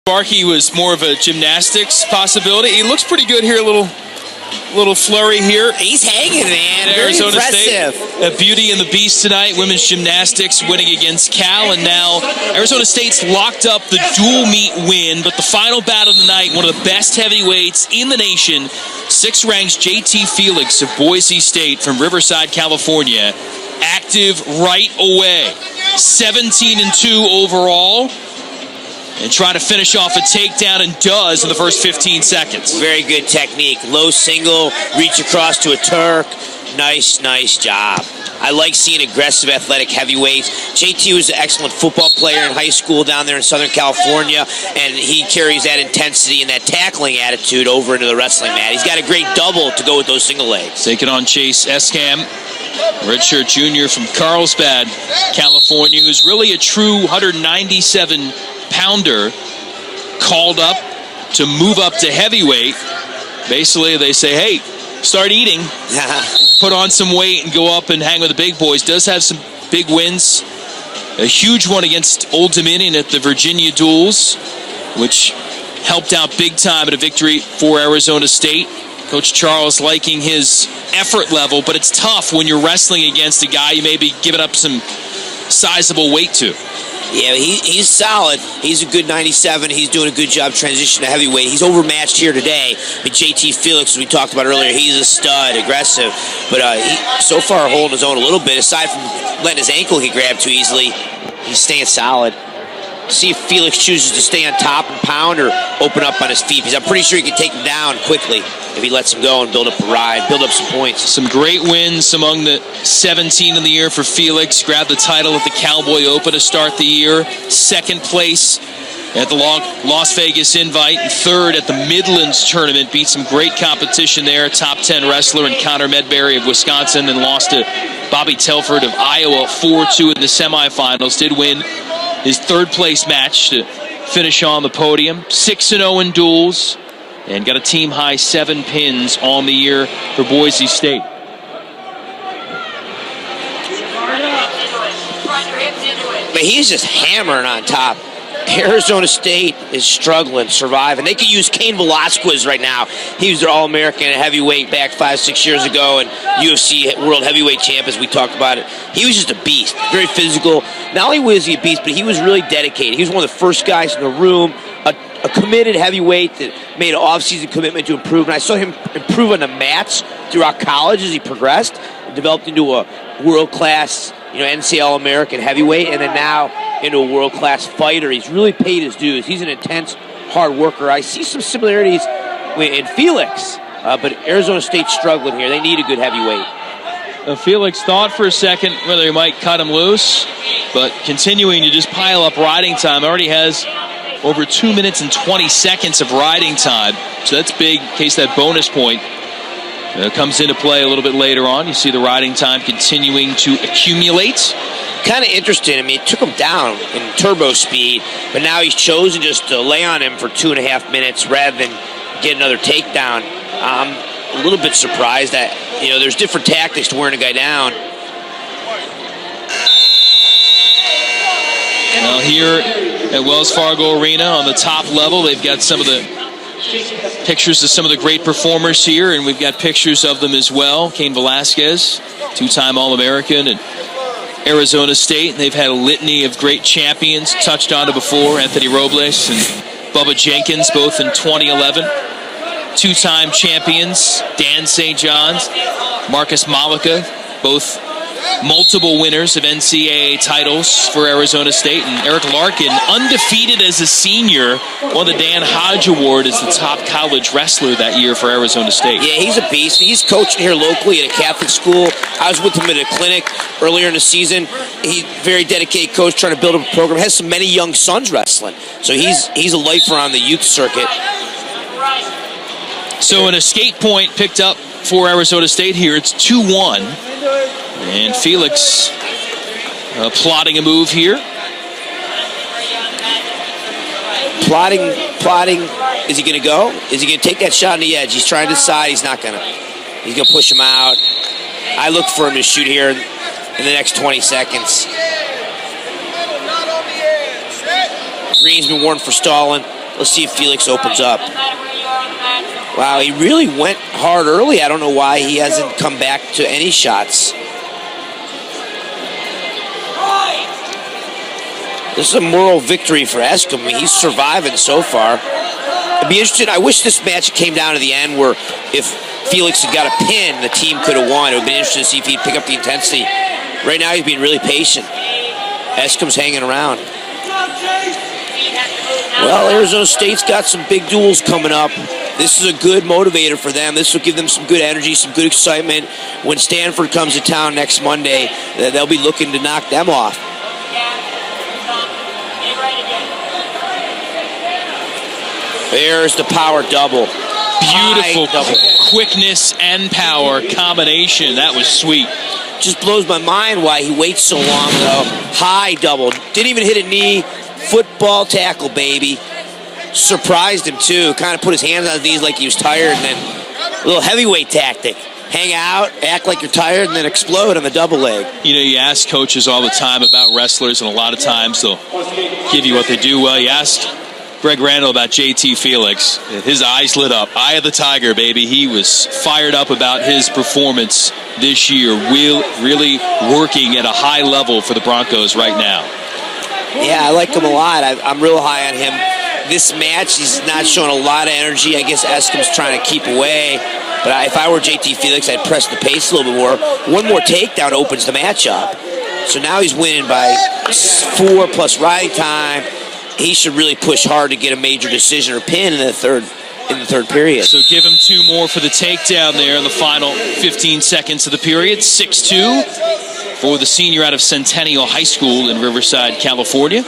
Sparky was more of a gymnastics possibility. He looks pretty good here, a little flurry here. He's hanging, man. Very Arizona impressive. State, a Beauty and the Beast tonight. Women's gymnastics winning against Cal, and now Arizona State's locked up the dual meet win. But the final battle of the night, one of the best heavyweights in the nation, 6th ranked JT Felix of Boise State from Riverside, California, active right away. 17-2 overall. And trying to finish off a takedown, and does in the first 15 seconds. Very good technique. Low single, reach across to a Turk. Nice job. I like seeing aggressive, athletic heavyweights. JT was an excellent football player in high school down there in Southern California, and he carries that intensity and that tackling attitude over into the wrestling mat. He's got a great double to go with those single legs. Taking on Chace Eskam, redshirt junior from Carlsbad, California, who's really a true 197-pounder, called up to move up to heavyweight. Basically, they say, hey, start eating, put on some weight, and go up and hang with the big boys. Does have some big wins. A huge one against Old Dominion at the Virginia Duels, which helped out big time at a victory for Arizona State. Coach Charles liking his effort level, but it's tough when you're wrestling against a guy you may be giving up some sizable weight to. Yeah, he's solid. He's a good 97. He's doing a good job transitioning to heavyweight. He's overmatched here today. And JT Felix, as we talked about earlier, he's a stud, aggressive. But he so far holding his own a little bit. Aside from letting his ankle get grabbed too easily, he's staying solid. See if Felix chooses to stay on top and pound or open up on his feet, because I'm pretty sure he can take him down quickly if he lets him go and build up a ride, build up some points. Some great wins among the 17 in the year for Felix. Grabbed the title at the Cowboy Open to start the year. 2nd place at the Las Vegas Invite. And 3rd at the Midlands Tournament. Beat some great competition there. Top 10 wrestler in Connor Medberry of Wisconsin, and lost to Bobby Telford of Iowa 4-2 in the semifinals. Did win his 3rd place match to finish on the podium. 6-0 in duels, and got a team high 7 pins on the year for Boise State. But he's just hammering on top. Arizona State is struggling, surviving. They could use Cain Velasquez right now. He was their All-American at heavyweight back 5-6 years ago, and UFC World Heavyweight Champ, as we talked about it. He was just a beast, very physical. Not only was he a beast, but he was really dedicated. He was one of the first guys in the room, a committed heavyweight that made an off-season commitment to improve. And I saw him improve on the mats throughout college as he progressed, and developed into a world-class, NCAA All-American heavyweight, and then now into a world-class fighter. He's really paid his dues. He's an intense, hard worker. I see some similarities in Felix, but Arizona State's struggling here. They need a good heavyweight. Felix thought for a second whether he might cut him loose, but continuing to just pile up riding time. Already has over 2 minutes and 20 seconds of riding time, so that's big in case that bonus point comes into play a little bit later on. You see the riding time continuing to accumulate. Kind of interesting. I mean, it took him down in turbo speed, but now he's chosen just to lay on him for 2.5 minutes rather than get another takedown. I'm a little bit surprised that, there's different tactics to wearing a guy down. Now here at Wells Fargo Arena on the top level, they've got some of the pictures of some of the great performers here, and we've got pictures of them as well. Cain Velasquez, 2-time All-American at Arizona State. They've had a litany of great champions touched on it before. Anthony Robles and Bubba Jenkins, both in 2011. 2-time champions, Dan St. John's, Marcus Malika, both multiple winners of NCAA titles for Arizona State. And Eric Larkin, undefeated as a senior, won the Dan Hodge Award as the top college wrestler that year for Arizona State. Yeah, he's a beast. He's coaching here locally at a Catholic school. I was with him at a clinic earlier in the season. He's a very dedicated coach, trying to build up a program. Has so many young sons wrestling. So he's a lifer on the youth circuit. So an escape point picked up for Arizona State here. It's 2-1. And Felix plotting a move here. Plotting. Is he going to go? Is he going to take that shot on the edge? He's trying to decide. He's not going to. He's going to push him out. I look for him to shoot here in the next 20 seconds. Green's been warned for stalling. Let's see if Felix opens up. Wow, he really went hard early. I don't know why he hasn't come back to any shots. This is a moral victory for Eskam. I mean, he's surviving so far. I'd be interested. I wish this match came down to the end where if Felix had got a pin, the team could have won. It would be interesting to see if he'd pick up the intensity. Right now, he's being really patient. Eskam's hanging around. Well, Arizona State's got some big duels coming up. This is a good motivator for them. This will give them some good energy, some good excitement. When Stanford comes to town next Monday, they'll be looking to knock them off. There's the power double. Beautiful quickness and power combination. That was sweet. Just blows my mind why he waits so long, though. High double. Didn't even hit a knee. Football tackle, baby. Surprised him, too. Kind of put his hands on his knees like he was tired, and then a little heavyweight tactic. Hang out, act like you're tired, and then explode on the double leg. You know, you ask coaches all the time about wrestlers, and a lot of times they'll give you what they do well. You asked Greg Randall about JT Felix. His eyes lit up. Eye of the tiger, baby. He was fired up about his performance this year. Really working at a high level for the Broncos right now. Yeah, I like him a lot. I'm real high on him. This match, he's not showing a lot of energy. I guess Eskam's trying to keep away. But if I were JT Felix, I'd press the pace a little bit more. One more takedown opens the match up. So now he's winning by 4 plus riding time. He should really push hard to get a major decision or pin in the third period. So give him 2 more for the takedown there in the final 15 seconds of the period. 6-2 for the senior out of Centennial High School in Riverside, California.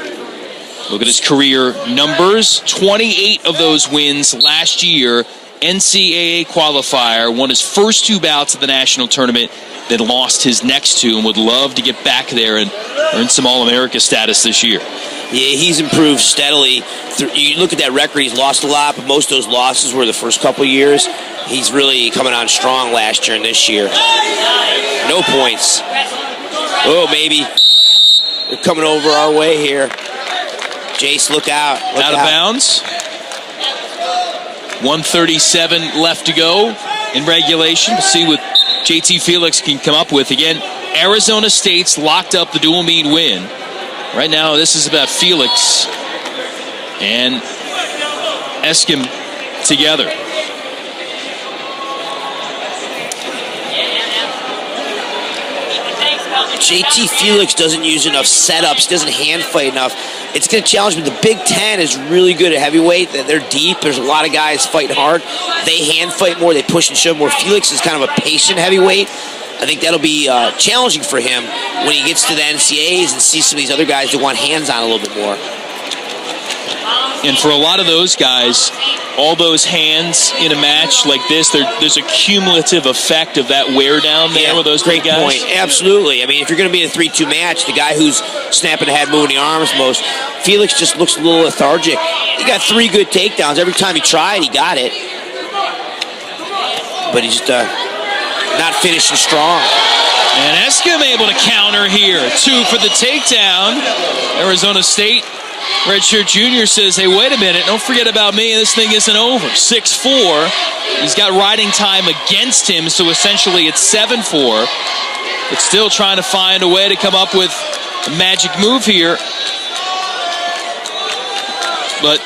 Look at his career numbers. 28 of those wins last year. NCAA qualifier. Won his first 2 bouts of the national tournament, then lost his next 2 and would love to get back there and earn some All-America status this year. Yeah, he's improved steadily. You look at that record, he's lost a lot, but most of those losses were the first couple years. He's really coming on strong last year and this year. No points. Oh, maybe. They're coming over our way here. Jace, look out. Out of bounds. 1:37 left to go in regulation. We'll see what JT Felix can come up with. Again, Arizona State's locked up the dual meet win. Right now, this is about Felix and Eskam together. JT Felix doesn't use enough setups, doesn't hand fight enough. It's going to challenge him. The Big Ten is really good at heavyweight. They're deep. There's a lot of guys fighting hard. They hand fight more. They push and shove more. Felix is kind of a patient heavyweight. I think that'll be challenging for him when he gets to the NCAAs and sees some of these other guys that want hands-on a little bit more. And for a lot of those guys, all those hands in a match like this, there's a cumulative effect of that wear down there with those great big guys. Point. Absolutely. I mean, if you're going to be in a 3-2 match, the guy who's snapping the head, moving the arms most, Felix just looks a little lethargic. He got 3 good takedowns. Every time he tried, he got it. But he's just not finishing strong. And Eskam able to counter here. 2 for the takedown. Arizona State redshirt junior says, hey, wait a minute, don't forget about me. This thing isn't over. 6-4. He's got riding time against him, so essentially it's 7-4. But still trying to find a way to come up with a magic move here. But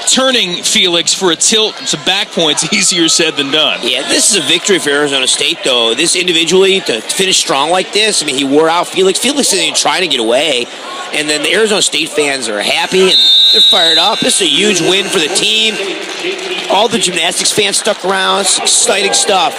turning Felix for a tilt to back points, easier said than done. Yeah, this is a victory for Arizona State, though. This individually, to finish strong like this, I mean, he wore out Felix. Felix isn't even trying to get away. And then the Arizona State fans are happy and they're fired up. This is a huge win for the team. All the gymnastics fans stuck around. It's exciting stuff.